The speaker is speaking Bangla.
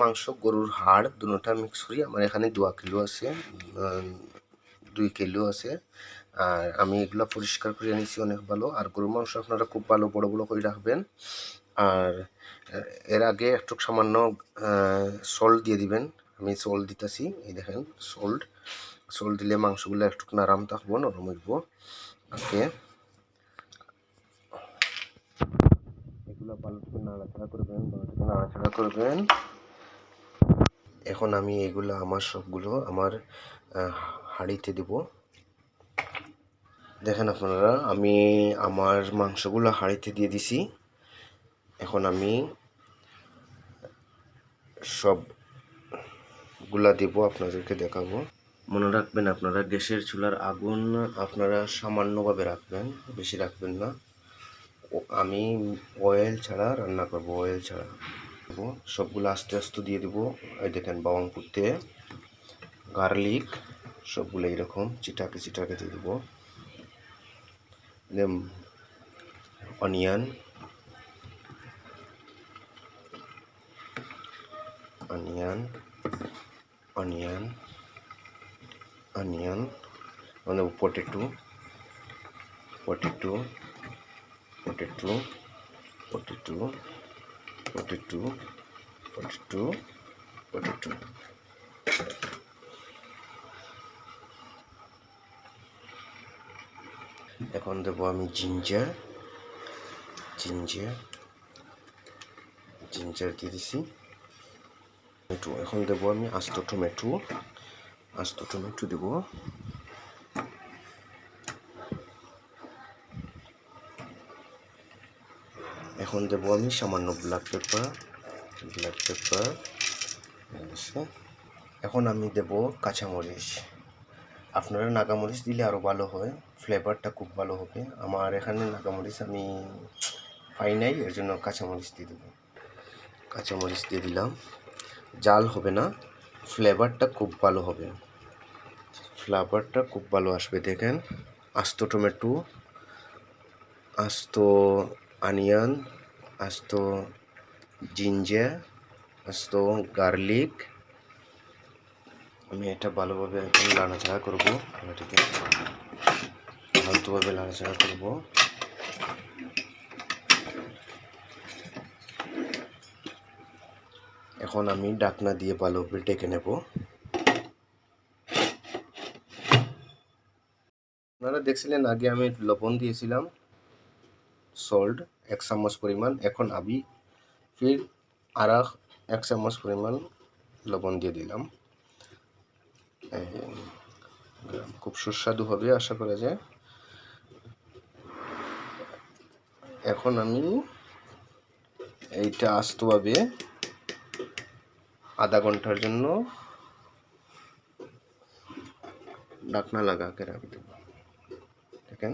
মাংস গরুর হাড় দুটোটা মিক্স করি। আমার এখানে 2 কিলো আছে, 2 কিলো আছে। আর আমি এগুলো পরিষ্কার করে নিয়েছি অনেক ভালো। আর গরুর মাংস আপনারা খুব ভালো বড় বড় করে রাখবেন। আর এর আগে একটু সামান্য সল্ট দিয়ে দিবেন। আমি সল্ট দিতেছি, এই দেখেন সল্ট দিলে মাংসগুলো একটু নরম থাকবো, নরম হইব। ওকে, এগুলো ভালো করে নাড়াচাড়া করবেন। এখন আমি এগুলো আমার সবগুলো আমার হাঁড়িতে দেব। দেখেন আপনারা, আমি আমার মাংসগুলো হাঁড়িতে দিয়ে দিছি। এখন আমি সবগুলা দেব, আপনাদেরকে দেখাবো। মনে রাখবেন আপনারা গ্যাসের চুলার আগুন আপনারা সামান্যভাবে রাখবেন, বেশি রাখবেন না। আমি অয়েল ছাড়া রান্না করব, অয়েল ছাড়া সবগুলো আস্তে আস্তে দিয়ে দেবো। এই দেখেন বাওয়ামপুরতে গার্লিক সবগুলো এরকম চিটাকে দিয়ে দেবো। অনিয়ন মানে পটেটো এখন দেবো আমি জিঞ্জার দিয়ে দিছি। এখন দেবো আমি আস্ত টমেটো দেবো। এখন দেবো আমি সামান্য ব্ল্যাক পেপার। এখন আমি দেব কাঁচামরিচ। আপনারা নাগামরিচ দিলে আরও ভালো হয়, ফ্লেভারটা খুব ভালো হবে। আমার এখানে নাগামরিচ আমি পাই নাই, এর জন্য কাঁচামরিচ দিয়ে দেবো। কাঁচামরিচ দিয়ে দিলাম। জাল হবে না, ফ্লেভারটা খুব ভালো আসবে। দেখেন আস্ত টমেটো, আস্ত অনিয়ন, আস্ত জিঞ্জার, আস্ত গার্লিক। আমি এটা ভালোভাবে এখন নাড়াচাড়া করবো, এটাকে ফালতুভাবে নাড়াচাড়া করবো। এখন আমি ঢাকনা দিয়ে ভালোভাবে ঢেকে নেব। আপনারা দেখছিলেন আগে আমি লবণ দিয়েছিলাম, সল্ট 1 চামচ পরিমাণ। এখন আমি ফির আর 1 চামচ পরিমাণ লবণ দিয়ে দিলাম। খুব সুস্বাদু হবে আশা করা যায়। এখন আমি এইটা আস্তভাবে আধা ঘন্টার জন্য ঢাকনা লাগাকে রাখতে। দেখেন